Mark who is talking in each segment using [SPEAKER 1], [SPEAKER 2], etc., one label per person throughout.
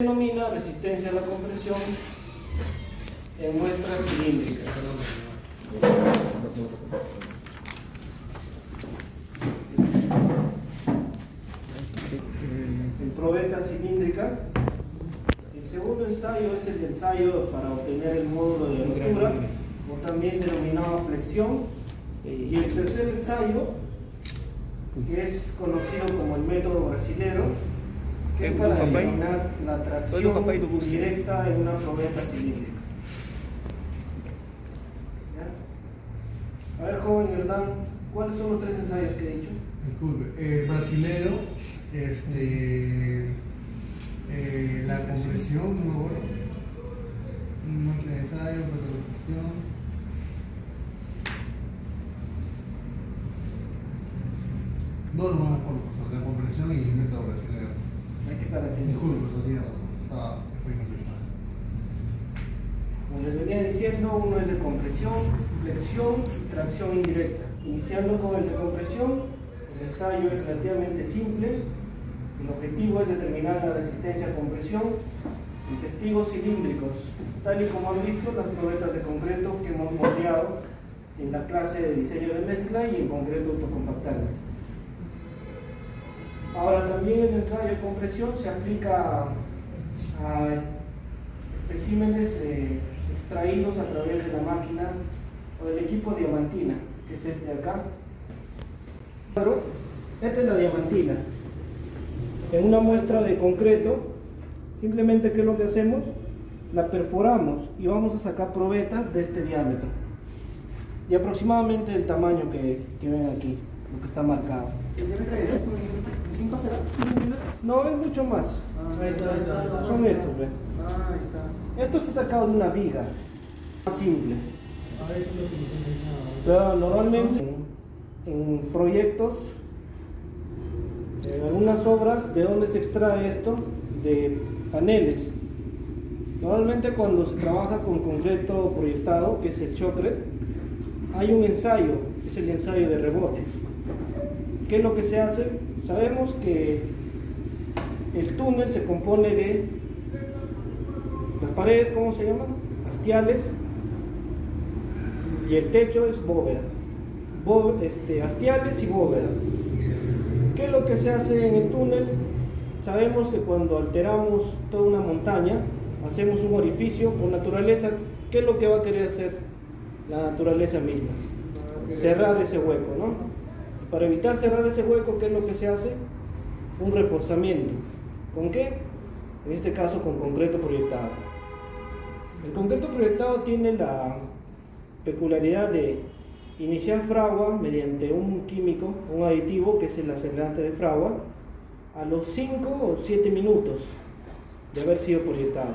[SPEAKER 1] Denomina resistencia a la compresión en muestras cilíndricas. En probetas cilíndricas. El segundo ensayo es el ensayo para obtener el módulo de rotura, o también denominado flexión. Y el tercer ensayo, que es conocido como el método brasilero, que es para determinar la tracción directa en una probeta cilíndrica. ¿Ya? A ver, joven Hernán, ¿cuáles son los tres ensayos que he dicho?
[SPEAKER 2] Disculpe, brasilero, la compresión, no muestra de ensayo, protocolización. No me acuerdo, profesor, la compresión y el método brasilero.
[SPEAKER 1] Hay que estar haciendo.
[SPEAKER 2] Disculpe, profesor, tiene razón, fue incompensado.
[SPEAKER 1] Como les venía diciendo, uno es de compresión, flexión y tracción indirecta. Iniciando con el de compresión, el ensayo es relativamente simple. El objetivo es determinar la resistencia a compresión en testigos cilíndricos, tal y como han visto las probetas de concreto que hemos moldeado en la clase de diseño de mezcla y en concreto autocompactante. Ahora también el ensayo de compresión se aplica a especímenes extraídos a través de la máquina o del equipo diamantina, que es este de acá. Esta es la diamantina. En una muestra de concreto, simplemente ¿qué es lo que hacemos? La perforamos y vamos a sacar probetas de este diámetro y aproximadamente el tamaño que ven aquí, lo que está marcado.
[SPEAKER 3] ¿El diámetro es 5 0?
[SPEAKER 1] No, es mucho más.
[SPEAKER 3] Ahí está.
[SPEAKER 1] Son estos, ¿ven?
[SPEAKER 3] Ahí está.
[SPEAKER 1] Esto se ha sacado de una viga, más simple.
[SPEAKER 3] A ver si lo que
[SPEAKER 1] Pero normalmente en proyectos, en algunas obras, ¿de dónde se extrae esto? De paneles. Normalmente cuando se trabaja con concreto proyectado, que es el chocret, hay un ensayo, es el ensayo de rebote. ¿Qué es lo que se hace? Sabemos que el túnel se compone de las paredes, ¿cómo se llaman? Hastiales, y el techo es bóveda. Hastiales y bóveda. ¿Qué es lo que se hace en el túnel? Sabemos que cuando alteramos toda una montaña, hacemos un orificio por naturaleza. ¿Qué es lo que va a querer hacer la naturaleza misma? Cerrar ese hueco, ¿no? Para evitar cerrar ese hueco, ¿qué es lo que se hace? Un reforzamiento. ¿Con qué? En este caso con concreto proyectado. El concreto proyectado tiene la peculiaridad de iniciar fragua mediante un químico, un aditivo que es el acelerante de fragua, a los 5 o 7 minutos de haber sido proyectado.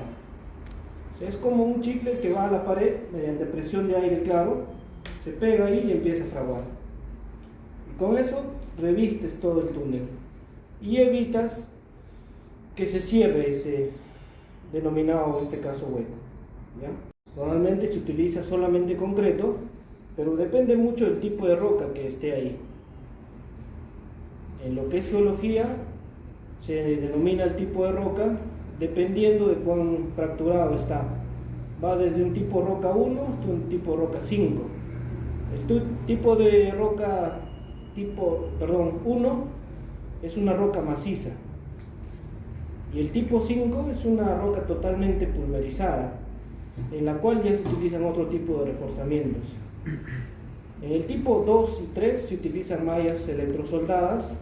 [SPEAKER 1] O sea, es como un chicle que va a la pared mediante presión de aire claro, se pega ahí y empieza a fraguar. Y con eso revistes todo el túnel y evitas que se cierre ese denominado, en este caso, hueco. ¿Ya? Normalmente se utiliza solamente concreto, pero depende mucho del tipo de roca que esté ahí. En lo que es geología, se denomina el tipo de roca dependiendo de cuán fracturado está. Va desde un tipo roca 1 hasta un tipo roca 5. El tipo de roca 1 es una roca maciza. Y el tipo 5 es una roca totalmente pulverizada, en la cual ya se utilizan otro tipo de reforzamientos. En el tipo 2 y 3 se utilizan mallas electrosoldadas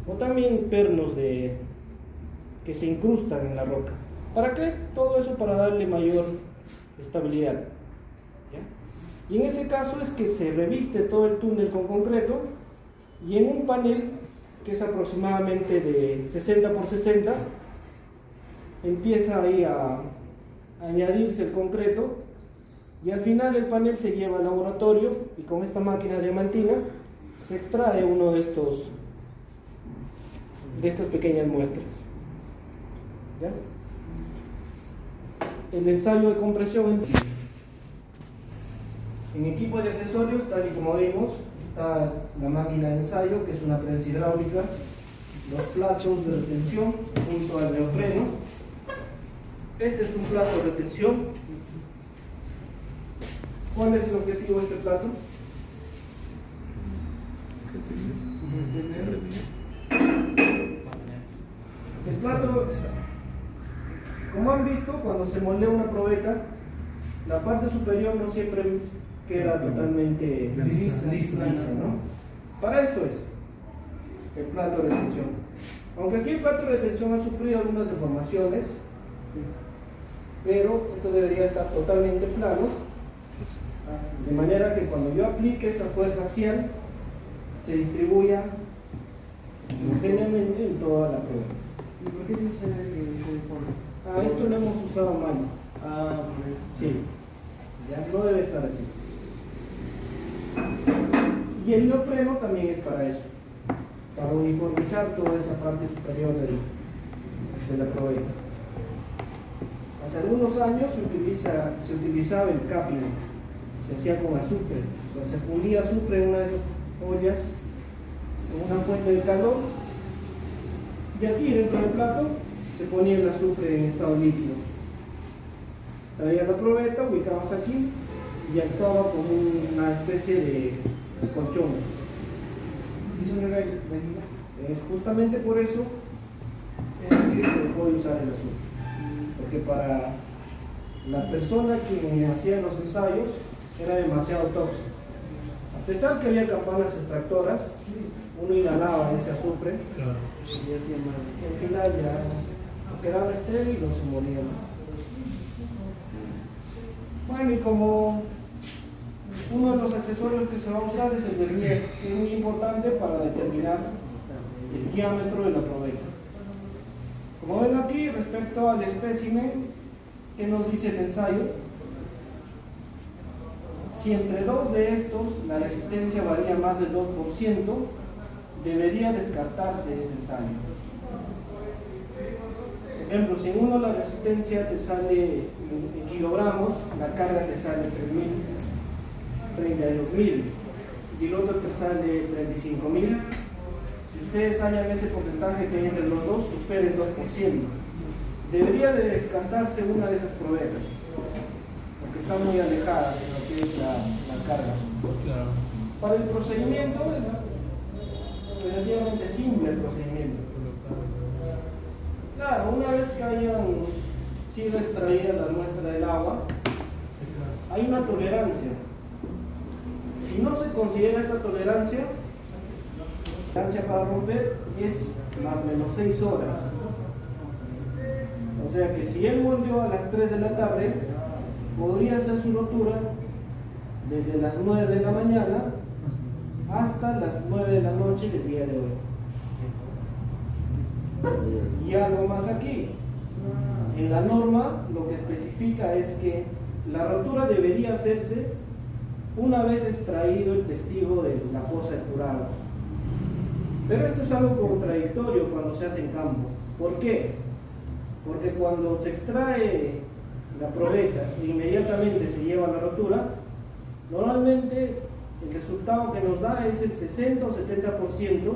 [SPEAKER 1] o también pernos que se incrustan en la roca. ¿Para qué? Todo eso para darle mayor estabilidad. ¿Ya? Y en ese caso es que se reviste todo el túnel con concreto y en un panel que es aproximadamente de 60 por 60 empieza ahí a añadirse el concreto y al final el panel se lleva al laboratorio y con esta máquina diamantina se extrae uno de estas pequeñas muestras. ¿Ya? El ensayo de compresión en equipo de accesorios, tal y como vimos, está la máquina de ensayo, que es una prensa hidráulica, los platos de retención junto al neopreno, Este es un plato de retención. ¿Cuál es el objetivo de este plato? El plato, como han visto, cuando se moldea una probeta, la parte superior no siempre queda totalmente lisa, ¿no? Para eso es el plato de retención. Aunque aquí el plato de retención ha sufrido algunas deformaciones, pero esto debería estar totalmente plano, de manera que cuando yo aplique esa fuerza axial, se distribuya homogéneamente en toda la prueba.
[SPEAKER 3] ¿Y por qué se sucede que se deforma?
[SPEAKER 1] Esto lo hemos usado mal.
[SPEAKER 3] Por eso.
[SPEAKER 1] Sí, ya no debe estar así. Y el neopreno también es para eso, para uniformizar toda esa parte superior de la probeta. Hace algunos años se utilizaba el capping, se hacía con azufre, o sea, se fundía azufre en una de esas ollas con una fuente de calor, y aquí dentro del plato se ponía el azufre en estado líquido. Traía la probeta, ubicabas aquí y actuaba como una especie de colchón.
[SPEAKER 3] ¿Y eso no era dañino?
[SPEAKER 1] Es justamente por eso es que se dejó de usar el azufre, porque para la persona que hacía los ensayos era demasiado tóxico. A pesar que había campanas extractoras, uno inhalaba ese azufre y hacía mal. Al final ya quedaba estéril y no se moría. Bueno, y como uno de los accesorios que se va a usar es el vernier, que es muy importante para determinar el diámetro de la probeta. Como ven aquí, respecto al espécimen, ¿qué nos dice el ensayo? Si entre dos de estos la resistencia varía más del 2%, debería descartarse ese ensayo. Por ejemplo, si en uno la resistencia te sale en kilogramos, la carga te sale 32.000 y el otro te sale 35.000. Si ustedes hallan ese porcentaje que hay entre los dos, supera el 2%. Debería de descartarse una de esas probetas, porque están muy alejadas en lo que es la carga.
[SPEAKER 2] Claro.
[SPEAKER 1] Para el procedimiento es relativamente simple el procedimiento. Claro, una vez que hayan sido extraídas la muestra del agua, hay una tolerancia. Si no se considera esta tolerancia para romper es más o menos 6 horas. O sea que si él moldeó a las 3 de la tarde, podría hacer su rotura desde las 9 de la mañana hasta las 9 de la noche del día de hoy. Y algo más aquí. En la norma lo que especifica es que la rotura debería hacerse una vez extraído el testigo de la fosa de curado. Pero esto es algo contradictorio cuando se hace en campo. ¿Por qué? Porque cuando se extrae la probeta e inmediatamente se lleva a la rotura, normalmente el resultado que nos da es el 60 o 70%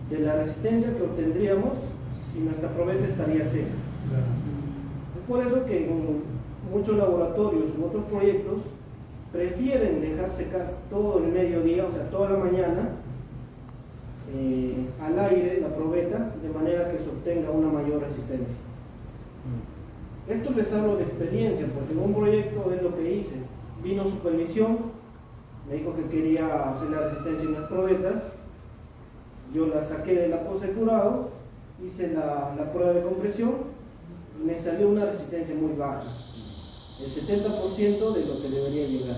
[SPEAKER 1] de la resistencia que obtendríamos si nuestra probeta estaría seca. Es por eso que en muchos laboratorios u otros proyectos prefieren dejar secar todo el mediodía, o sea, toda la mañana, al aire la probeta, de manera que se obtenga una mayor resistencia. Esto les hablo de experiencia, porque en un proyecto es lo que hice. Vino supervisión, me dijo que quería hacer la resistencia en las probetas, yo la saqué de la pose de curado, hice la prueba de compresión y me salió una resistencia muy baja, el 70% de lo que debería llegar.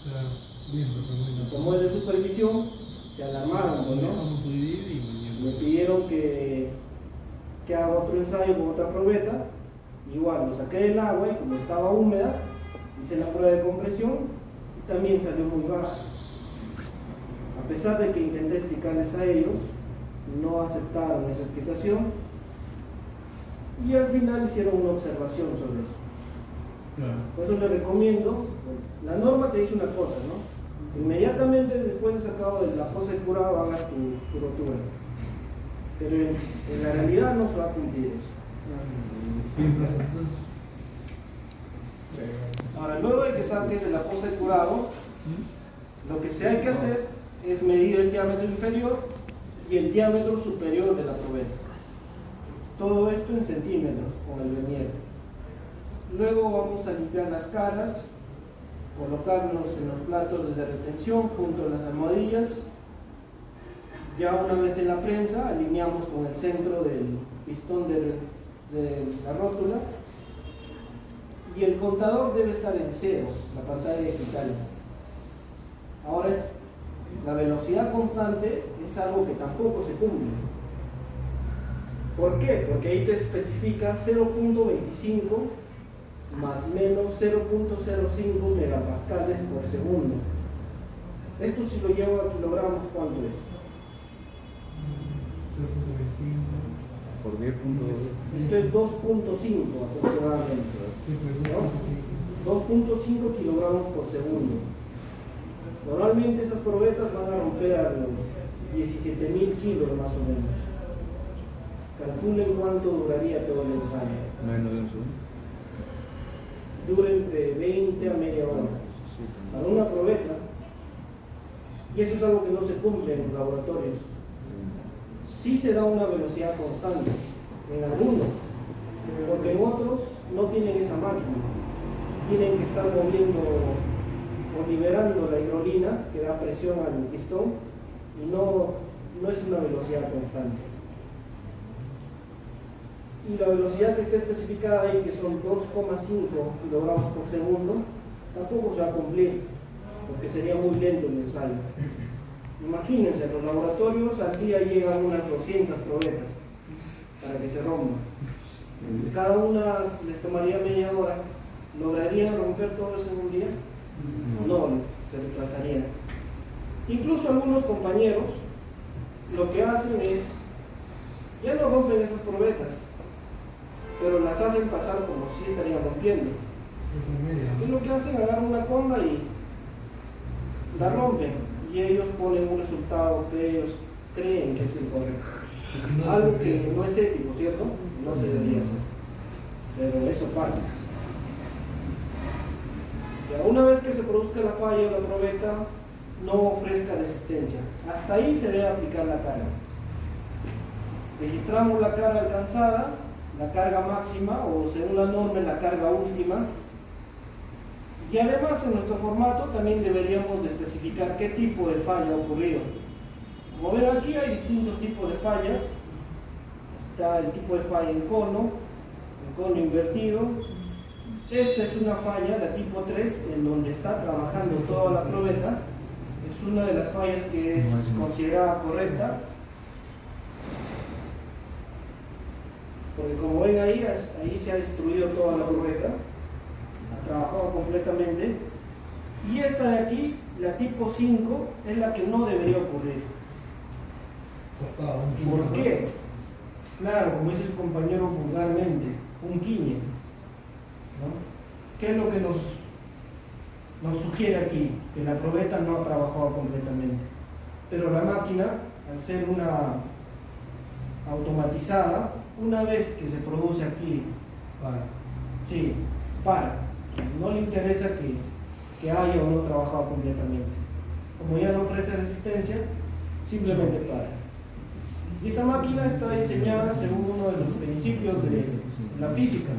[SPEAKER 2] Claro. Bien,
[SPEAKER 1] Y como es de supervisión, se alarmaron, ¿no? Me pidieron que haga otro ensayo con otra probeta. Igual lo saqué del agua y como estaba húmeda, hice la prueba de compresión y también salió muy baja. A pesar de que intenté explicarles a ellos, no aceptaron esa explicación y al final hicieron una observación sobre eso.
[SPEAKER 2] Claro.
[SPEAKER 1] Por eso les recomiendo, la norma te dice una cosa, ¿no? Inmediatamente después de sacado de la pose de curado hagas tu rotura. Pero en la realidad no se va a cumplir eso.
[SPEAKER 2] Bien, entonces,
[SPEAKER 1] que es de la fosa de curado, lo que se hay que hacer es medir el diámetro inferior y el diámetro superior de la probeta. Todo esto en centímetros con el vernier. Luego vamos a limpiar las caras, colocarlos en los platos de retención junto a las almohadillas. Ya una vez en la prensa, alineamos con el centro del pistón de la rótula. Y el contador debe estar en cero, la pantalla digital. Ahora la velocidad constante es algo que tampoco se cumple. ¿Por qué? Porque ahí te especifica 0.25 más menos 0.05 megapascales por segundo. Esto si lo llevo a kilogramos, ¿cuánto es?
[SPEAKER 2] 0.25
[SPEAKER 4] por 10.2.
[SPEAKER 1] Esto es 2.5 aproximadamente, ¿no? 2.5 kilogramos por segundo. Normalmente esas probetas van a romper a los 17.000 kilos más o menos. Calculen cuánto duraría todo el ensayo.
[SPEAKER 4] Menos de un segundo.
[SPEAKER 1] Dura entre 20 a media hora.
[SPEAKER 4] Sí,
[SPEAKER 1] Para una probeta, y eso es algo que no se cumple en los laboratorios. Sí se da una velocidad constante, en algunos, porque en otros no tienen esa máquina. Tienen que estar moviendo o liberando la hidrolina que da presión al pistón y no es una velocidad constante. Y la velocidad que está especificada ahí, que son 2,5 kilogramos por segundo, tampoco se va a cumplir, porque sería muy lento el ensayo. Imagínense, en los laboratorios al día llegan unas 200 probetas para que se rompan. Cada una les tomaría media hora. ¿Lograrían romper todo eso en un día? No, se retrasaría. Incluso algunos compañeros lo que hacen es, ya no rompen esas probetas, pero las hacen pasar como si estarían rompiendo. Y lo que hacen, agarran una comba y la rompen. Y ellos ponen un resultado que ellos creen que es el correcto. Algo que no es ético, ¿cierto? No se debería hacer. Pero eso pasa. Ya una vez que se produzca la falla o la probeta, no ofrezca resistencia. Hasta ahí se debe aplicar la carga. Registramos la carga alcanzada, la carga máxima o según la norma la carga última. Y además en nuestro formato también deberíamos de especificar qué tipo de falla ha ocurrido. Como ven aquí hay distintos tipos de fallas. Está el tipo de falla en cono, el cono invertido. Esta es una falla, la tipo 3, en donde está trabajando toda la probeta. Es una de las fallas que es considerada correcta. Porque como ven ahí se ha destruido toda la probeta. Ha trabajado completamente. Y esta de aquí, la tipo 5, es la que no debería ocurrir. ¿Por qué? Claro, como dice su compañero vulgarmente, un quiñe, ¿no? ¿Qué es lo que nos sugiere aquí? Que la probeta no ha trabajado completamente. Pero la máquina, al ser una automatizada, una vez que se produce aquí, sí, para. No le interesa que haya o no trabajado completamente. Como ya no ofrece resistencia, simplemente para. Y esa máquina está diseñada según uno de los principios de la física.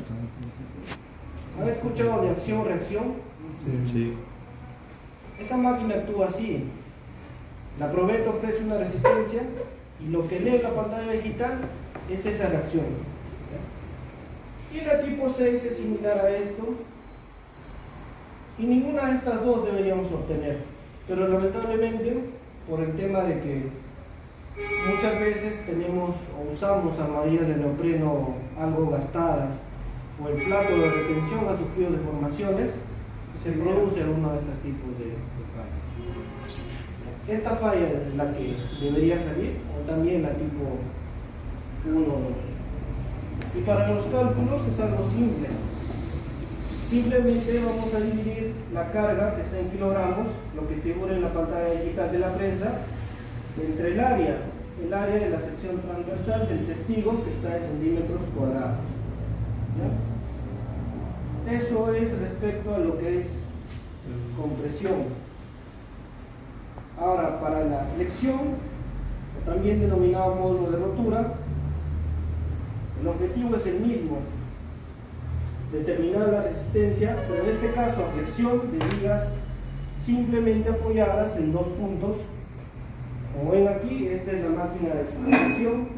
[SPEAKER 1] ¿Han escuchado de acción-reacción?
[SPEAKER 4] Sí.
[SPEAKER 1] Esa máquina actúa así. La probeta ofrece una resistencia y lo que lee la pantalla digital es esa reacción. Y la tipo 6 es similar a esto. Y ninguna de estas dos deberíamos obtener. Pero lamentablemente, por el tema de que muchas veces tenemos o usamos armadillas de neopreno algo gastadas, o el plato de retención ha sufrido deformaciones, se produce uno de estos tipos de fallas. Esta falla es la que debería salir, o también la tipo 1 o 2. Y para los cálculos es algo simple. Simplemente vamos a dividir la carga que está en kilogramos, lo que figura en la pantalla digital de la prensa, entre el área de la sección transversal del testigo, que está en centímetros cuadrados. ¿Ya? Eso es respecto a lo que es compresión. Ahora, para la flexión, o también denominado módulo de rotura, el objetivo es el mismo, determinar la resistencia, pero en este caso a flexión de vigas simplemente apoyadas en dos puntos. Como ven aquí, esta es la máquina de flexión,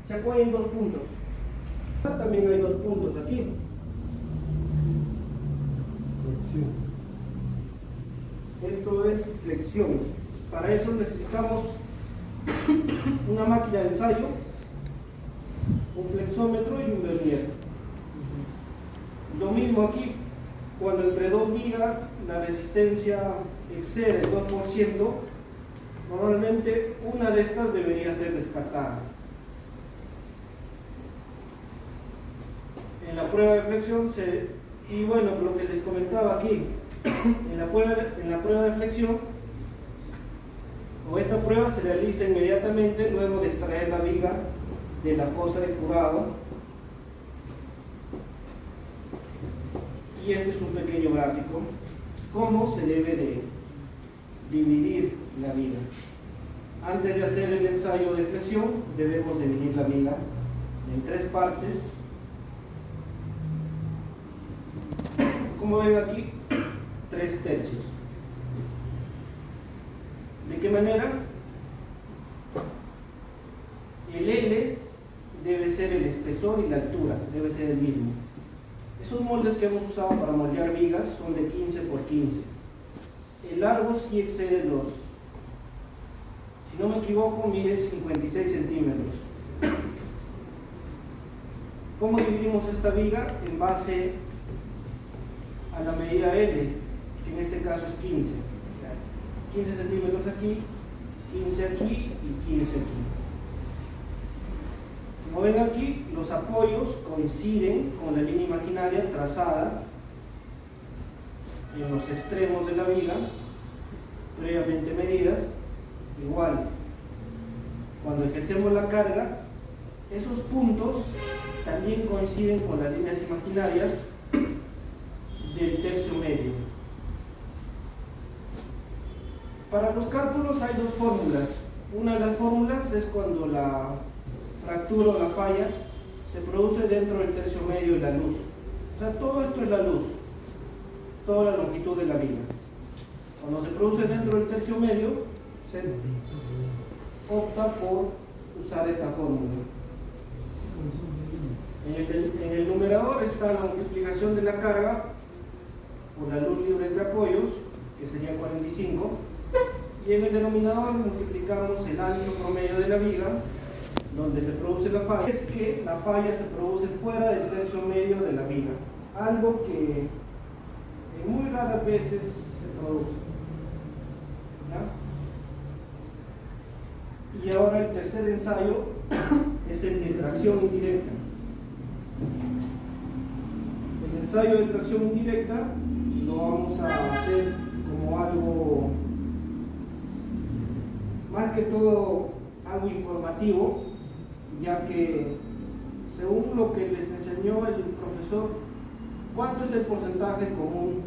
[SPEAKER 1] se apoya en dos puntos. También hay dos puntos aquí. Esto es flexión. Para eso necesitamos una máquina de ensayo, un flexómetro y un vernier. Lo mismo aquí, cuando entre dos vigas la resistencia excede el 2%, normalmente una de estas debería ser descartada. En la prueba de flexión y bueno, lo que les comentaba aquí, en la prueba de flexión, o esta prueba se realiza inmediatamente luego de extraer la viga de la poza de curado. Y este es un pequeño gráfico, cómo se debe de dividir la viga. Antes de hacer el ensayo de flexión, debemos dividir la viga en tres partes. Como ven aquí, 3/3. ¿De qué manera? El L debe ser el espesor y la altura, debe ser el mismo. Esos moldes que hemos usado para moldear vigas son de 15 por 15. El largo sí excede los, si no me equivoco, mide 56 centímetros. ¿Cómo dividimos esta viga? En base a la medida L, que en este caso es 15. O sea, 15 centímetros aquí, 15 aquí y 15 aquí. Como ven aquí, los apoyos coinciden con la línea imaginaria trazada en los extremos de la viga, previamente medidas. Igual, cuando ejercemos la carga, esos puntos también coinciden con las líneas imaginarias del tercio medio. Para los cálculos hay dos fórmulas. Una de las fórmulas es cuando la fractura o la falla se produce dentro del tercio medio de la luz. O sea, todo esto es la luz, toda la longitud de la viga. Cuando se produce dentro del tercio medio, se opta por usar esta fórmula. En el numerador está la multiplicación de la carga por la luz libre entre apoyos, que sería 45, y en el denominador multiplicamos el ancho promedio de la viga, donde se produce la falla. Es que la falla se produce fuera del tercio medio de la viga, algo que en muy raras veces se produce. ¿Ya? Y ahora el tercer ensayo es el de tracción indirecta. El ensayo de tracción indirecta lo vamos a hacer como algo, más que todo algo informativo, ya que según lo que les enseñó el profesor, ¿cuánto es el porcentaje común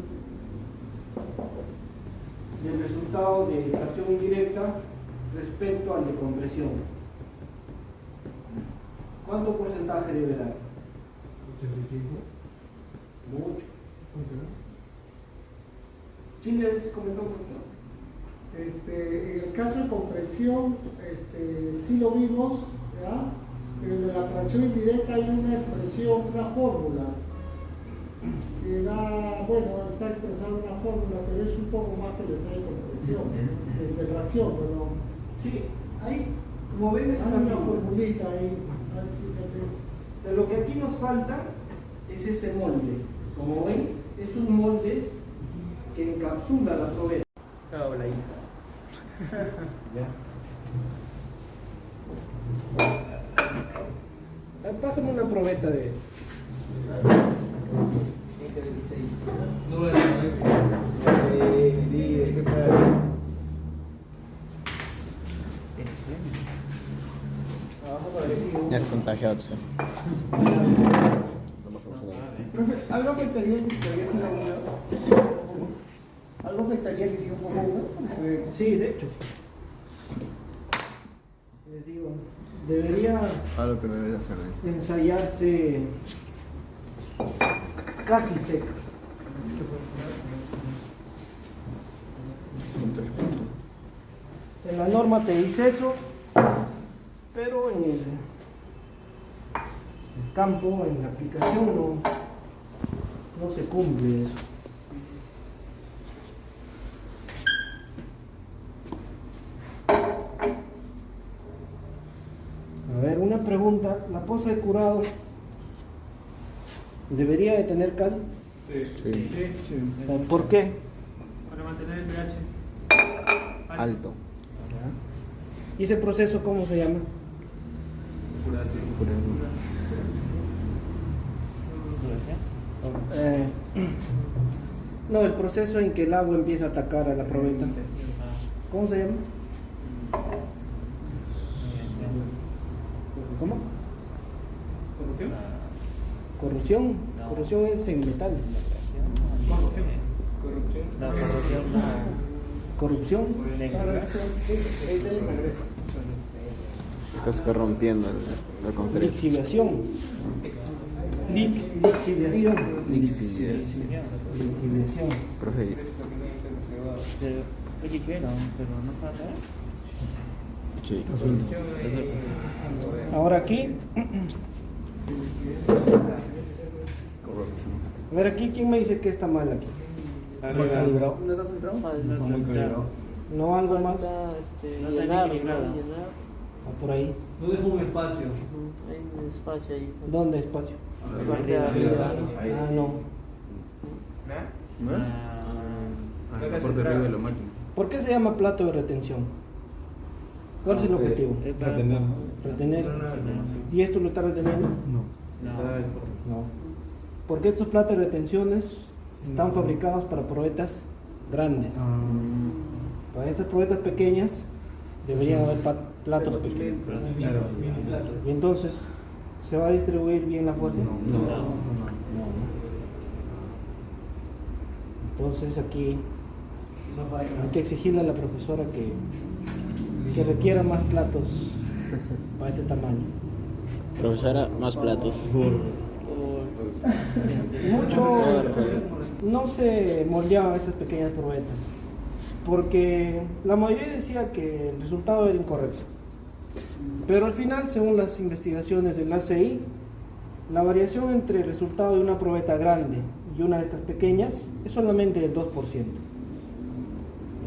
[SPEAKER 1] del resultado de tracción indirecta respecto al de compresión? ¿Cuánto porcentaje debe dar?
[SPEAKER 2] 85.
[SPEAKER 1] Mucho.
[SPEAKER 2] ¿Por qué no?
[SPEAKER 1] ¿Sí les comentó un poquito?
[SPEAKER 5] En el caso de compresión, sí lo vimos, ¿verdad? Pero en la tracción indirecta hay una expresión, una fórmula, que da, bueno, está expresada una fórmula, pero es un poco más que el ensayo de compresión, de tracción, pero
[SPEAKER 1] Sí, ahí, como ven, es
[SPEAKER 5] hay
[SPEAKER 1] una
[SPEAKER 5] una
[SPEAKER 1] figura.
[SPEAKER 5] formulita ahí. Fíjate.
[SPEAKER 1] Pero lo que aquí nos falta es ese molde. Como ven, es un molde que encapsula la probeta.
[SPEAKER 3] Hola, hija.
[SPEAKER 1] Pásame una probeta de...
[SPEAKER 3] 2026.
[SPEAKER 2] No voy a saber.
[SPEAKER 3] Líder, ¿qué pasa? Abajo para que siga.
[SPEAKER 4] Ya es contagiado, sí.
[SPEAKER 3] Profe, ¿algo faltaría que cargues en la unidad? no afectaría que siga un poco húmedo, porque se ve.
[SPEAKER 1] Sí, de hecho. Les digo, debería
[SPEAKER 4] Algo que debe de hacer.
[SPEAKER 1] ensayarse casi seca. En la norma te dice eso, pero en el campo, en la aplicación, no se cumple eso. A ver, una pregunta. ¿La poza de curado debería de tener cal?
[SPEAKER 2] Sí.
[SPEAKER 1] ¿Por qué?
[SPEAKER 3] Para mantener el pH
[SPEAKER 4] Alto.
[SPEAKER 1] ¿Y ese proceso cómo se llama? No, el proceso en que el agua empieza a atacar a la probeta. ¿Cómo se llama? ¿Cómo? Corrupción. Corrupción es en metal. Corrupción.
[SPEAKER 4] Estás corrompiendo la concreto.
[SPEAKER 1] Lixiviación. Lixiviación. Lixiviación.
[SPEAKER 4] Profe, sí.
[SPEAKER 1] Ahora aquí. A ver aquí, ¿quién me dice que está mal aquí?
[SPEAKER 3] calibrado. ¿No está centrado?
[SPEAKER 1] ¿No algo más?
[SPEAKER 6] Llenar.
[SPEAKER 1] O por ahí.
[SPEAKER 2] No dejo un espacio.
[SPEAKER 6] Hay un espacio ahí.
[SPEAKER 1] ¿Dónde espacio?
[SPEAKER 6] La parte de arriba.
[SPEAKER 1] Ah, no.
[SPEAKER 4] La parte de arriba de la máquina.
[SPEAKER 1] ¿Por qué se llama plato de retención? ¿Cuál es el objetivo?
[SPEAKER 4] Retener.
[SPEAKER 1] Retener. ¿Y esto lo está reteniendo?
[SPEAKER 4] No.
[SPEAKER 1] No. Porque estos platos de retenciones están fabricados para probetas grandes. Para estas probetas pequeñas deberían haber platos pequeños. Y entonces, ¿se va a distribuir bien la fuerza? No. Entonces aquí hay que exigirle a la profesora que requiera más platos para este tamaño.
[SPEAKER 6] Profesora, más platos.
[SPEAKER 1] Mucho no se moldeaban estas pequeñas probetas porque la mayoría decía que el resultado era incorrecto, pero al final, según las investigaciones del ACI, la variación entre el resultado de una probeta grande y una de estas pequeñas es solamente del 2%,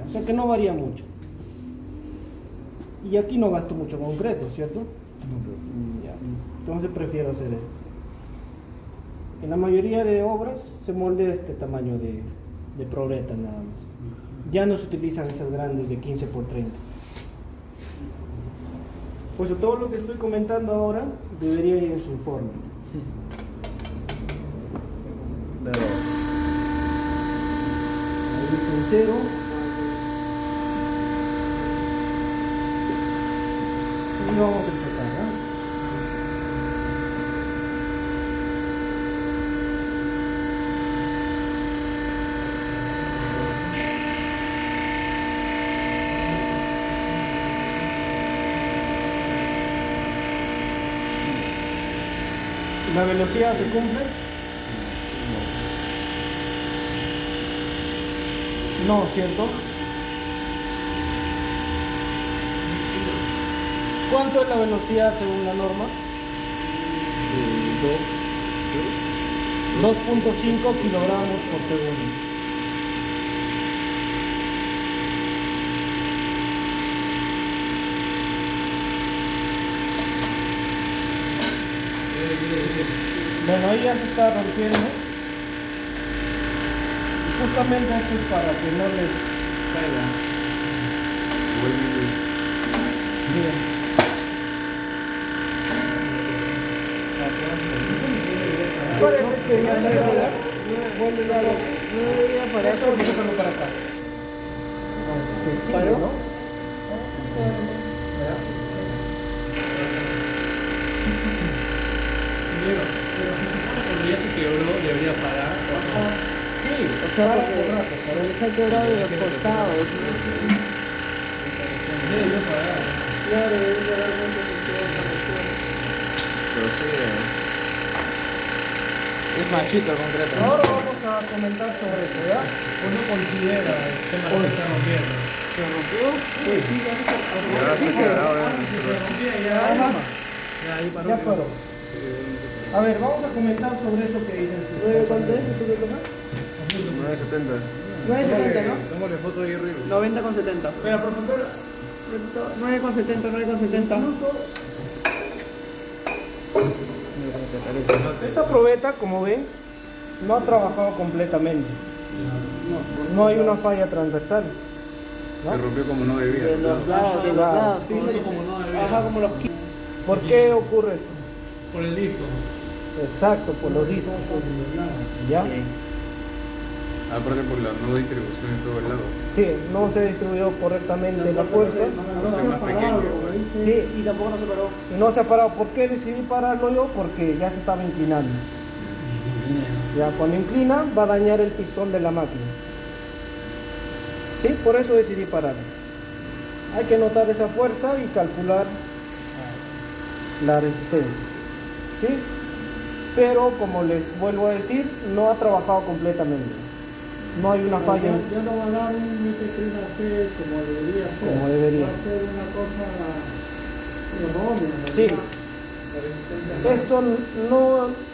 [SPEAKER 1] o sea que no varía mucho. Y aquí no gasto mucho concreto, ¿cierto? Ya. Entonces prefiero hacer esto. En la mayoría de obras se moldea este tamaño de probeta nada más. Ya no se utilizan esas grandes de 15 por 30. Pues todo lo que estoy comentando ahora debería ir en su informe. Ahí con 0. Y vamos a empezar, ¿no? ¿La velocidad se cumple? No, ¿cierto? ¿Cuánto es la velocidad según la norma? 2.5 kilogramos por segundo. Bueno, ahí ya se está rompiendo. Y justamente esto es para que no les caiga. Bien. Parece que ya se va. Vuelve a
[SPEAKER 6] No debería pararse.
[SPEAKER 1] Déjalo para acá. Que sí,
[SPEAKER 6] ¿Paró?
[SPEAKER 1] ¿no?
[SPEAKER 7] Pero se supone que cuando ya se quebró debería parar.
[SPEAKER 1] Sí, o
[SPEAKER 6] sea, porque les ha quebrado de los costados. Claro, es realmente
[SPEAKER 4] Pero sí, es más chico el concreto.
[SPEAKER 1] Ahora vamos a comentar sobre esto, ¿ya?
[SPEAKER 2] Uno considera el tema que está rompiendo.
[SPEAKER 6] ¿se rompió? Pues sí, ya se
[SPEAKER 4] Ya se quebrado,
[SPEAKER 2] Si se rompía ya.
[SPEAKER 1] Ya paró. A ver, vamos a comentar sobre eso que dicen.
[SPEAKER 6] ¿Cuánto es? ¿Tú qué cosa?
[SPEAKER 4] 970.
[SPEAKER 6] 9.70, ¿no?
[SPEAKER 2] Tómale foto ahí arriba.
[SPEAKER 6] 90,70.
[SPEAKER 2] Espera, profesor.
[SPEAKER 6] 9,70, 9,70.
[SPEAKER 1] Esta probeta, como ven, no ha trabajado completamente. No hay una falla transversal.
[SPEAKER 4] Se rompió como no debía.
[SPEAKER 6] De los lados, de los
[SPEAKER 1] Claro.
[SPEAKER 6] lados.
[SPEAKER 2] Como no debía.
[SPEAKER 6] Ajá, como los
[SPEAKER 1] ¿Por qué ocurre esto?
[SPEAKER 2] Por el disco.
[SPEAKER 1] Exacto, por los discos. ¿Ya?
[SPEAKER 4] Aparte por la no distribución en todo el lado.
[SPEAKER 1] Sí, no se distribuyó correctamente la fuerza.
[SPEAKER 5] No se ha
[SPEAKER 4] más
[SPEAKER 5] parado,
[SPEAKER 4] pequeño.
[SPEAKER 5] ¿oíste?
[SPEAKER 1] Sí,
[SPEAKER 6] Y tampoco no se paró.
[SPEAKER 1] y no se ha parado. ¿Por qué decidí pararlo yo? Porque ya se estaba inclinando. Ya cuando inclina va a dañar el pistón de la máquina. Sí, por eso decidí parar. Hay que notar esa fuerza y calcular la resistencia. ¿Sí? Pero como les vuelvo a decir, no ha trabajado completamente. No hay una falla.
[SPEAKER 5] Ya no va a dar un microclima C como debería ser.
[SPEAKER 1] Como debería.
[SPEAKER 5] Va a ser una cosa errónea. ¿no?
[SPEAKER 1] Sí.
[SPEAKER 5] La resistencia
[SPEAKER 1] Esto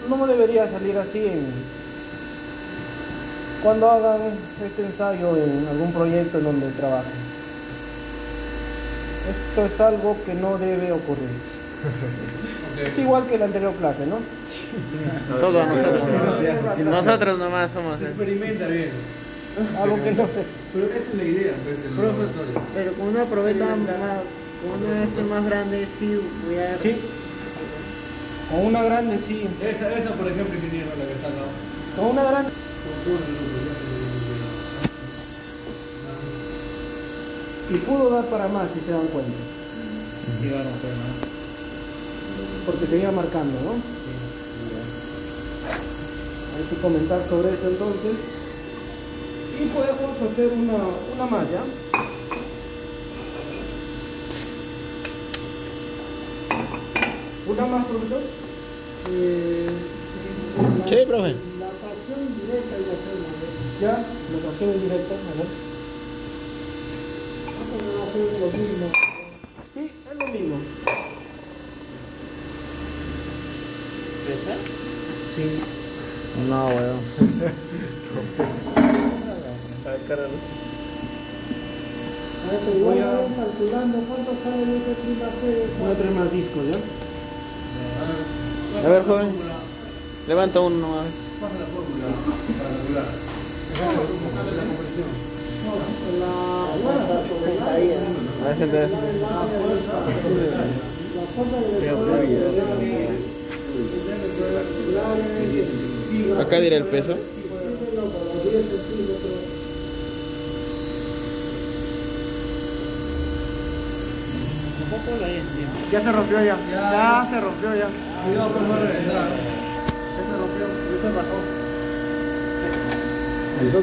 [SPEAKER 1] no debería salir así cuando hagan este ensayo en algún proyecto en donde trabajen. Esto es algo que no debe ocurrir. Es igual que la anterior clase, ¿no?
[SPEAKER 6] Todos nosotros. Nosotros nomás somos.
[SPEAKER 2] Se experimenta bien.
[SPEAKER 1] Algo que no se...
[SPEAKER 2] Pero esa es la idea, pues, del laboratorio.
[SPEAKER 6] Pero con una probeta más, con una de estas más grande, sí voy a.
[SPEAKER 1] Sí. Con una grande sí.
[SPEAKER 2] Esa por ejemplo, ingeniero, la que está acá.
[SPEAKER 1] Con una grande... Y pudo dar para más, si se dan cuenta. Porque seguía marcando, ¿no? Hay que comentar sobre eso entonces. Y podemos hacer una malla. ¿Una más, profesor?
[SPEAKER 6] Sí, profe.
[SPEAKER 5] La tracción indirecta ya hacemos.
[SPEAKER 1] Ya, la tracción indirecta, a ver.
[SPEAKER 5] Vamos a hacer lo mismo.
[SPEAKER 1] Sí, es lo mismo. Sí.
[SPEAKER 6] No, weón.
[SPEAKER 5] A ver, pero igual vamos calculando cuánto sale el microclima C.
[SPEAKER 1] Voy a traer más discos, ¿ya?
[SPEAKER 6] A ver, joven. Levanta uno nomás.
[SPEAKER 2] Pasa la fórmula para calcular. La compresión.
[SPEAKER 5] La fuerza sobre el área.
[SPEAKER 6] A ver, gente.
[SPEAKER 5] La forma de
[SPEAKER 6] Acá dirá el peso.
[SPEAKER 3] Ya se rompió ya. Ya se rompió ya.
[SPEAKER 2] Cuidado con no reventar.
[SPEAKER 3] Ya se rompió. Ya se bajó.
[SPEAKER 2] Cuidado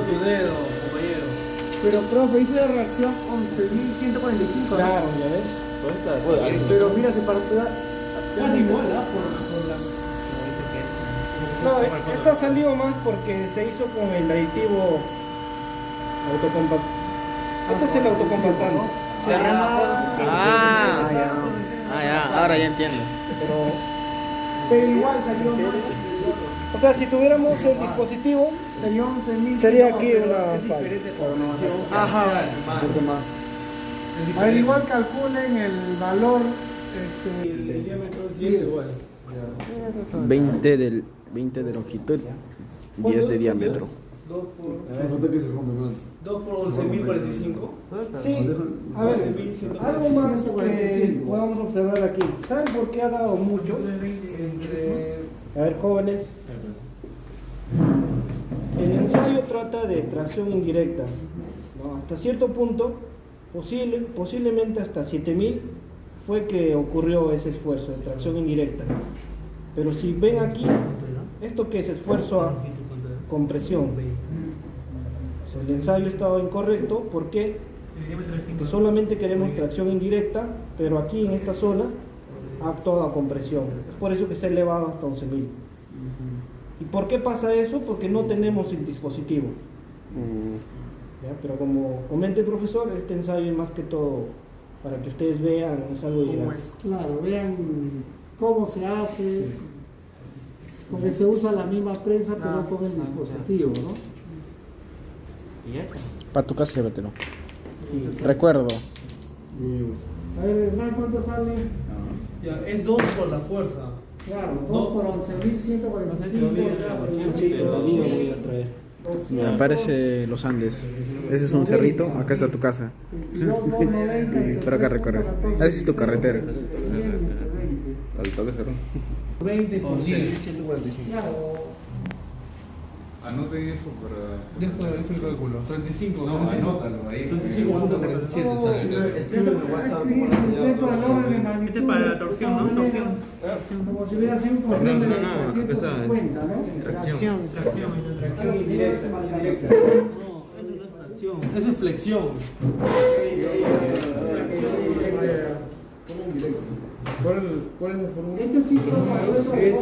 [SPEAKER 2] tu dedo, compañero.
[SPEAKER 3] Pero profe, hizo la reacción 11.145. ¿no?
[SPEAKER 1] Claro, ya ves.
[SPEAKER 3] Pero mira, se partió.
[SPEAKER 2] Casi igual, ¿ah? Por la...
[SPEAKER 1] No, esta salió más porque se hizo con el aditivo autocompactante. Este es el autocompactante.
[SPEAKER 6] Ya. Ahora ya entiendo.
[SPEAKER 3] Pero igual salió más.
[SPEAKER 1] O sea, si tuviéramos el dispositivo,
[SPEAKER 3] Salió 11.145.
[SPEAKER 1] sería aquí una
[SPEAKER 2] Es
[SPEAKER 1] falla.
[SPEAKER 2] diferente compresión.
[SPEAKER 3] Ajá.
[SPEAKER 2] Más.
[SPEAKER 1] Un poco más.
[SPEAKER 2] Es
[SPEAKER 5] A ver,
[SPEAKER 2] diferente.
[SPEAKER 5] igual calculen el valor.
[SPEAKER 2] El diámetro es igual.
[SPEAKER 4] 20 de longitud, 10 de diámetro.
[SPEAKER 2] 2 por... falta que se rompe más. 2 por 11.045.
[SPEAKER 1] Sí, a ver, algo más que podamos observar aquí. ¿Saben por qué ha dado mucho? A ver, jóvenes. El ensayo trata de tracción indirecta, ¿no? Hasta cierto punto, posiblemente hasta 7000 fue que ocurrió ese esfuerzo de tracción indirecta. Pero si ven aquí, esto que es esfuerzo compresión. O sea, el ensayo estaba incorrecto, ¿por qué? Porque solamente queremos tracción indirecta, pero aquí en esta zona ha actuado a compresión. Es por eso que se ha elevado hasta 11.000. ¿Y por qué pasa eso? Porque no tenemos el dispositivo. ¿Ya? Pero como comenta el profesor, este ensayo es más que todo para que ustedes vean, es algo ideal.
[SPEAKER 5] Claro, vean cómo se hace, porque se usa la misma prensa pero con el dispositivo, ¿no?
[SPEAKER 3] Para tu casa, llévatelo. Recuerdo.
[SPEAKER 5] A ver, Hernán, ¿cuánto sale?
[SPEAKER 3] Ya, es 2 por la fuerza.
[SPEAKER 5] Claro, 2 por 11.145.
[SPEAKER 1] Sí, todavía voy a traer.
[SPEAKER 3] Me aparece Los Andes. Ese es un cerrito, acá está tu casa. Pero acá recorrer. Esa es tu carretera.
[SPEAKER 4] Al toque cerró.
[SPEAKER 3] 20 por 10.
[SPEAKER 5] Claro,
[SPEAKER 4] Anoten eso para.
[SPEAKER 3] Ya está, es el cálculo. 35.
[SPEAKER 4] No, anótalo ahí.
[SPEAKER 3] 35.47 sale.
[SPEAKER 5] dentro del orden de magnitud.
[SPEAKER 7] para la torsión, ¿no? Torsión.
[SPEAKER 5] Como si hubiera sido un corriente de 350, ¿no?
[SPEAKER 6] Tracción.
[SPEAKER 7] Tracción.
[SPEAKER 1] Tracción indirecta.
[SPEAKER 3] Eso es flexión.
[SPEAKER 1] ¿Cuál es la fórmula?
[SPEAKER 5] Este sí
[SPEAKER 3] Es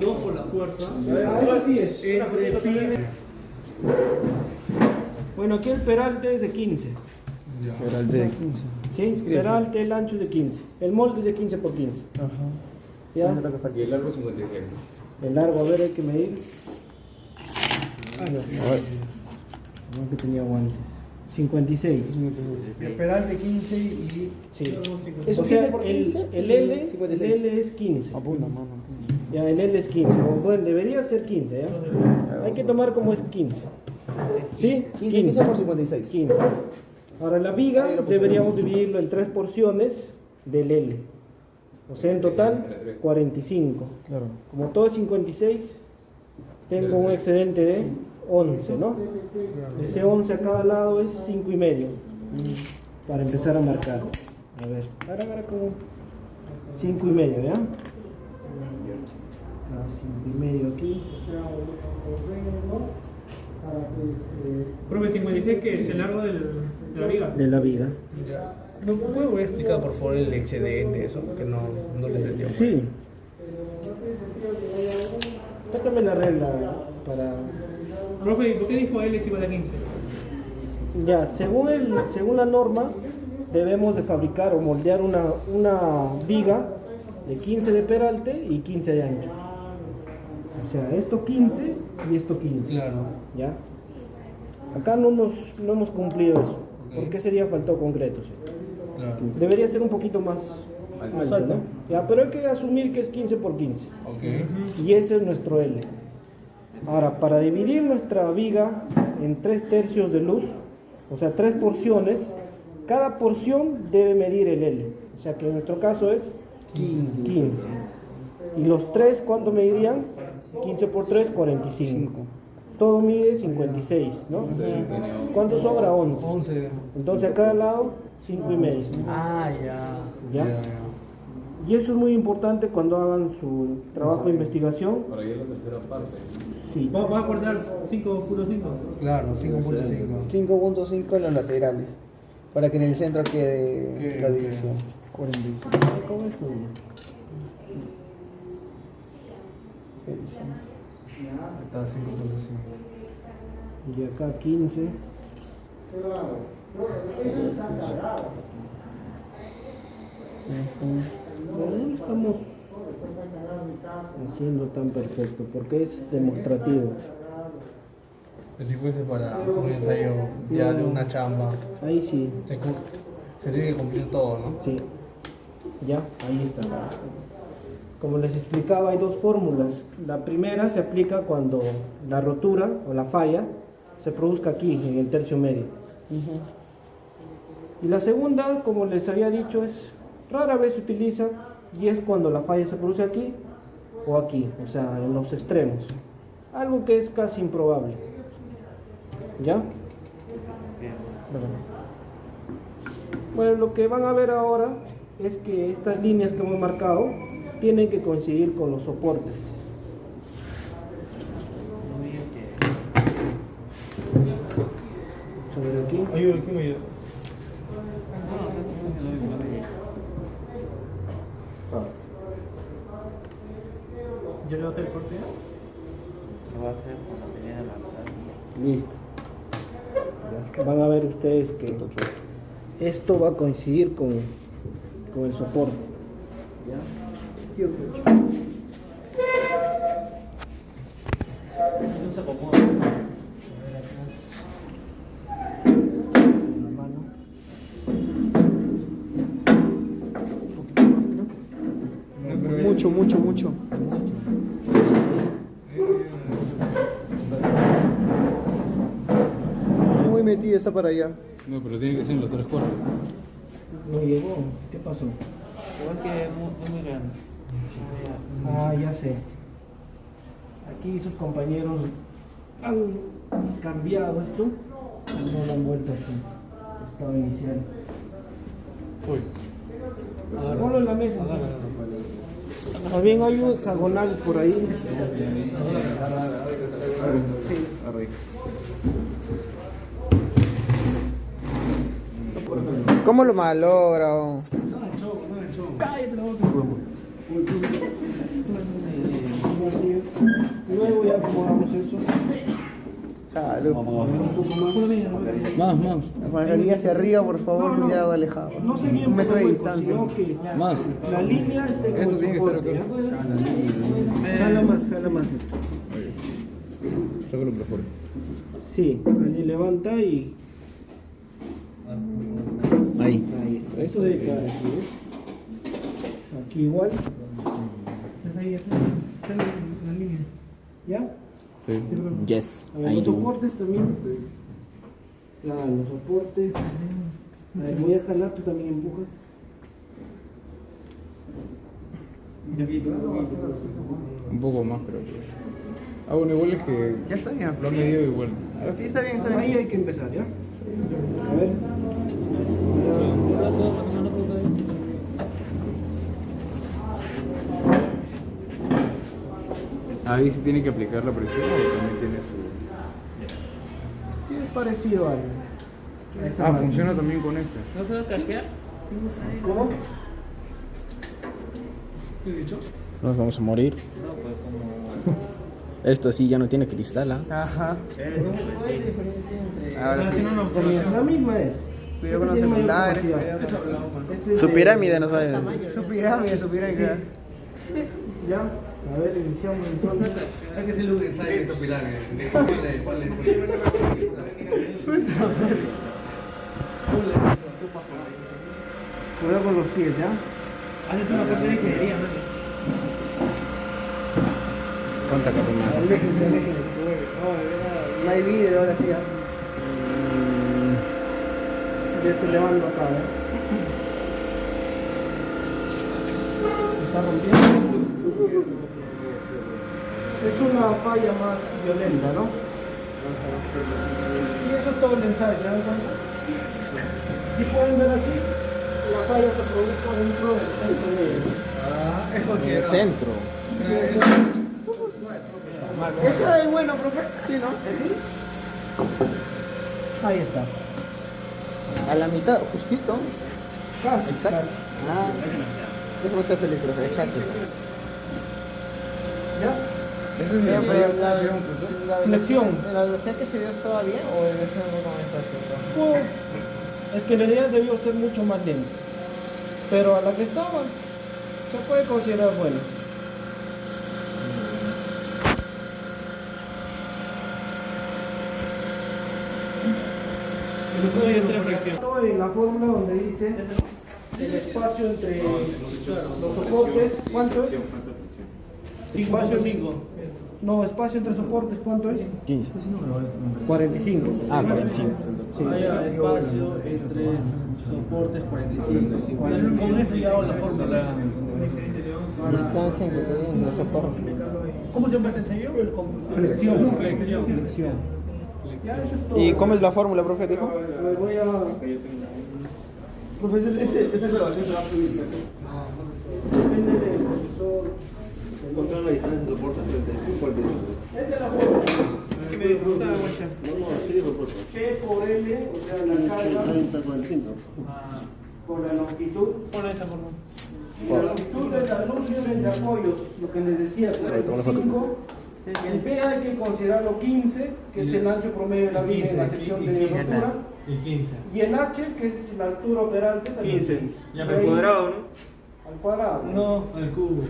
[SPEAKER 3] 2 por la fuerza.
[SPEAKER 1] Así es.
[SPEAKER 3] Entre pi.
[SPEAKER 1] Bueno, aquí el peralte es de 15.
[SPEAKER 3] Peralte de 15.
[SPEAKER 1] ¿Sí? Peralte, el ancho es de 15. El molde es de 15 por 15. ¿Ya?
[SPEAKER 4] Y el largo 56.
[SPEAKER 1] El largo, a ver, hay que medir. No, que tenía guantes. 56.
[SPEAKER 3] El peralte 15 y.
[SPEAKER 1] Sí.
[SPEAKER 6] ¿Es
[SPEAKER 1] O
[SPEAKER 6] un
[SPEAKER 1] sea,
[SPEAKER 6] 15 por 15?
[SPEAKER 1] el L,
[SPEAKER 6] 56.
[SPEAKER 1] el L es 15.
[SPEAKER 3] Apunta, mano.
[SPEAKER 1] Ya, el L es 15. Bueno, debería ser 15, ¿ya? Hay que tomar como es 15. ¿Sí?
[SPEAKER 6] 15 por 56.
[SPEAKER 1] 15. Ahora la viga deberíamos dividirlo en 3 porciones del L. O sea, en total 45.
[SPEAKER 3] Claro.
[SPEAKER 1] Como todo es 56, tengo un excedente de 11, ¿no? Ese 11 a cada lado es 5 y medio. Para empezar a marcar. A ver, ahora como 5 y medio, ¿ya? 5 y medio aquí.
[SPEAKER 7] Profe, 56 que es el largo de la viga.
[SPEAKER 1] De la viga.
[SPEAKER 3] ¿Me puede explicar por favor el excedente? Eso que no lo entendí.
[SPEAKER 1] Sí. Préstame la regla para...
[SPEAKER 7] Profe, ¿por qué dijo L es igual a 15?
[SPEAKER 1] Ya, según la norma, debemos de fabricar o moldear una viga de 15 de peralte y 15 de ancho. O sea, esto 15 y esto 15.
[SPEAKER 3] Claro.
[SPEAKER 1] ¿Ya? Acá no hemos cumplido eso. ¿Por qué sería faltado concreto? ¿Sí?
[SPEAKER 3] Claro.
[SPEAKER 1] Debería ser un poquito más alto, ¿no? Ya, pero hay que asumir que es 15 por 15.
[SPEAKER 3] Ok.
[SPEAKER 1] Y ese es nuestro L. Ahora, para dividir nuestra viga en 3/3 de luz, o sea, 3 porciones, cada porción debe medir el L. O sea que en nuestro caso es 15. Y los 3, ¿cuánto medirían? 15 por 3, 45. Todo mide 56, ¿no? ¿Cuánto sobra? 11.
[SPEAKER 3] 11.
[SPEAKER 1] Entonces a cada lado, 5 y medio.
[SPEAKER 3] Ah, ya.
[SPEAKER 1] ¿Ya? Y eso es muy importante cuando hagan su trabajo de investigación.
[SPEAKER 4] Para ir a la tercera parte.
[SPEAKER 1] Sí.
[SPEAKER 7] ¿Vas a acordar 5.5?
[SPEAKER 3] Claro, 5.5.
[SPEAKER 6] 5.5 en los laterales. Para que en el centro quede
[SPEAKER 3] Ok,
[SPEAKER 6] la
[SPEAKER 3] ok.
[SPEAKER 6] división.
[SPEAKER 3] 45.
[SPEAKER 1] ¿Cómo es?
[SPEAKER 3] Está 5.5.
[SPEAKER 1] Y acá 15. Bueno, no estamos haciendo tan perfecto porque es demostrativo.
[SPEAKER 3] Si fuese para un ensayo ya de una chamba,
[SPEAKER 1] Ahí sí,
[SPEAKER 3] se tiene que cumplir todo, ¿no?
[SPEAKER 1] sí. Ya, ahí está. Como les explicaba, hay dos fórmulas. La primera se aplica cuando la rotura o la falla se produzca aquí, en el tercio medio. Y la segunda, como les había dicho, es rara vez se utiliza y es cuando la falla se produce aquí o aquí, o sea, en los extremos. Algo que es casi improbable. ¿Ya? Bueno, lo que van a ver ahora es que estas líneas que hemos marcado tienen que coincidir con los soportes. aquí.
[SPEAKER 7] Ayuda, ¿quién me ayuda? ¿Yo le voy a hacer el corte?
[SPEAKER 6] Lo va a hacer cuando tenía la pantalla.
[SPEAKER 1] Listo. Van a ver ustedes que esto va a coincidir con el soporte. ¿Ya?
[SPEAKER 7] No se acomoda.
[SPEAKER 1] La mano. Un poquito más, creo.
[SPEAKER 3] Mucho. Muy metida está para allá.
[SPEAKER 4] No, pero tiene que ser en los 3 cuartos.
[SPEAKER 1] No llegó. ¿Qué pasó?
[SPEAKER 6] Igual que es muy grande.
[SPEAKER 1] Ah, ya sé. Aquí sus compañeros han cambiado esto y no lo han vuelto a su estado inicial. Ponlo en la mesa. También hay un hexagonal por ahí.
[SPEAKER 3] ¿Cómo lo malogra?
[SPEAKER 1] Luego ya acomodamos eso.
[SPEAKER 3] Salud.
[SPEAKER 4] Más.
[SPEAKER 3] La margarilla hacia arriba, por favor,
[SPEAKER 1] No.
[SPEAKER 3] cuidado, alejado.
[SPEAKER 1] No se guíen
[SPEAKER 3] 1 metro
[SPEAKER 1] por
[SPEAKER 3] de
[SPEAKER 1] el
[SPEAKER 3] distancia.
[SPEAKER 1] hueco, sino que
[SPEAKER 4] Más.
[SPEAKER 1] la línea esté con
[SPEAKER 4] Esto
[SPEAKER 1] el
[SPEAKER 4] tiene que estar
[SPEAKER 1] soporte,
[SPEAKER 4] acá.
[SPEAKER 1] ¿ya? Jala más esto.
[SPEAKER 4] Sácalo por fuera.
[SPEAKER 1] Sí, allí levanta y
[SPEAKER 3] Ahí.
[SPEAKER 1] ahí está. Esto debe quedar aquí, ¿ves? Aquí igual,
[SPEAKER 7] Está ahí, está la línea.
[SPEAKER 1] ¿ya?
[SPEAKER 4] Sí.
[SPEAKER 3] Yes.
[SPEAKER 1] A ver, los soportes también. Ya, los soportes. A ver, voy a jalar, tú también empujas.
[SPEAKER 4] Un poco más, creo. Ah, bueno, igual es que
[SPEAKER 3] Ya está bien.
[SPEAKER 4] lo han medido igual.
[SPEAKER 3] Sí, está bien,
[SPEAKER 1] Ahí hay que empezar, ¿ya? A ver.
[SPEAKER 4] Ahí sí tiene que aplicar la presión o también tiene su...
[SPEAKER 1] Sí, es parecido al. a esa
[SPEAKER 4] Ah,
[SPEAKER 1] máquina.
[SPEAKER 4] funciona también con este.
[SPEAKER 6] ¿No puedo casquear?
[SPEAKER 1] ¿Cómo?
[SPEAKER 7] ¿Qué he dicho?
[SPEAKER 3] Nos vamos a morir.
[SPEAKER 6] No, pues como...
[SPEAKER 3] Esto sí ya no tiene cristal, ¿ah?
[SPEAKER 6] Ajá. ¿Cuál es la diferencia entre...?
[SPEAKER 3] Ahora sí.
[SPEAKER 1] La misma es.
[SPEAKER 3] Cuidado con los
[SPEAKER 1] Este tiene mayor
[SPEAKER 3] celulares.
[SPEAKER 1] capacidad. Este es
[SPEAKER 3] Su
[SPEAKER 1] de-
[SPEAKER 3] pirámide nos va a
[SPEAKER 6] Su pirámide.
[SPEAKER 1] Ya, a ver, iniciamos entonces.
[SPEAKER 2] Hay que hacerle un ensayo de estos pilares.
[SPEAKER 1] Cuidado con los pies, ¿ya?
[SPEAKER 7] Haces una parte de ingeniería, ¿no?
[SPEAKER 3] Conta con
[SPEAKER 1] Aléjense. No hay vídeo, ahora sí. Ya estoy levando acá, ¿eh? Se está rompiendo. Es una falla más violenta, ¿no? Y eso es todo el ensayo, ¿se dan cuenta? Si pueden ver aquí, la falla se produjo dentro del centro de ellos.
[SPEAKER 3] el centro.
[SPEAKER 1] ¿Eso es bueno, profe? Sí, ¿no? Ahí está.
[SPEAKER 3] A la mitad, justito.
[SPEAKER 1] Casi.
[SPEAKER 3] Exacto.
[SPEAKER 1] casi.
[SPEAKER 3] Ah, déjame ser feliz, profe. Exacto.
[SPEAKER 1] ¿Ya?
[SPEAKER 6] Pero la
[SPEAKER 1] Flexión.
[SPEAKER 6] ¿La velocidad que se vio estaba bien o el velocidad no comentaste?
[SPEAKER 1] Pues, es que la idea debió ser mucho más lenta. Pero a la que estaba, se puede considerar buena. En la fórmula donde dice el espacio entre los soportes, ¿cuánto es? Espacio
[SPEAKER 7] 5.
[SPEAKER 1] No, espacio entre soportes, ¿cuánto es?
[SPEAKER 3] 15.
[SPEAKER 1] 45.
[SPEAKER 3] Ah, 45.
[SPEAKER 1] Sí.
[SPEAKER 7] Espacio entre soportes 45. Con eso ya hago la fórmula.
[SPEAKER 3] Distancia entre los soportes.
[SPEAKER 7] ¿Cómo se llama este ensayo?
[SPEAKER 1] Flexión.
[SPEAKER 7] Flexión.
[SPEAKER 1] Flexión. Ya, eso es todo.
[SPEAKER 3] ¿Y cómo es la fórmula, profe? Dijo.
[SPEAKER 1] A ver, voy a...
[SPEAKER 7] Profesor, esta grabación se va a subir.
[SPEAKER 1] Depende del profesor.
[SPEAKER 8] Encontrar la distancia de soporte 35 al 45.
[SPEAKER 1] Esta es la fórmula.
[SPEAKER 3] me preguntaba, guacha.
[SPEAKER 1] P por L, o sea, la carga
[SPEAKER 5] 30-45.
[SPEAKER 1] por la longitud.
[SPEAKER 3] Pon esta, por favor.
[SPEAKER 1] Y la longitud de la luz de apoyos, lo que les decía, 45. El P hay que considerarlo 15, que es el ancho promedio de la viga en la sección de rotura.
[SPEAKER 7] Y 15.
[SPEAKER 1] Y el H, que es la altura operante, también
[SPEAKER 3] 15.
[SPEAKER 7] Ya
[SPEAKER 1] Y
[SPEAKER 7] al
[SPEAKER 1] ahí,
[SPEAKER 3] cuadrado, ¿no?
[SPEAKER 1] Al cuadrado.
[SPEAKER 7] No, al cubo.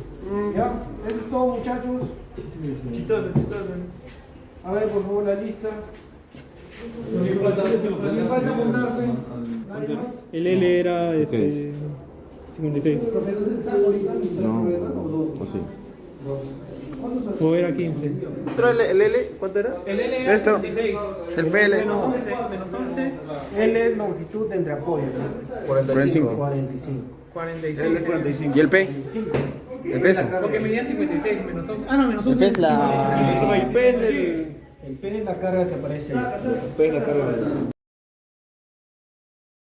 [SPEAKER 1] ¿Ya? Eso es todo, muchachos.
[SPEAKER 3] Chistoso, chistoso.
[SPEAKER 1] A ver, por favor, la lista.
[SPEAKER 7] Le falta apuntarse.
[SPEAKER 1] ¿Nadie más?
[SPEAKER 3] El L era 56.
[SPEAKER 8] No, o sí.
[SPEAKER 3] O era 15.
[SPEAKER 8] ¿El L cuánto era?
[SPEAKER 3] El L era
[SPEAKER 8] Esto.
[SPEAKER 3] 56.
[SPEAKER 8] El PL.
[SPEAKER 3] Menos 11. Menos 11.
[SPEAKER 1] L es longitud de entre apoyos.
[SPEAKER 8] 45.
[SPEAKER 1] 45.
[SPEAKER 3] 46.
[SPEAKER 8] L es 45. ¿Y el P? El peso.
[SPEAKER 3] Porque medía 56 menos 11. Ah, no, menos 11.
[SPEAKER 8] El P es la.
[SPEAKER 1] El P es la carga que aparece ahí.
[SPEAKER 8] El P es la carga.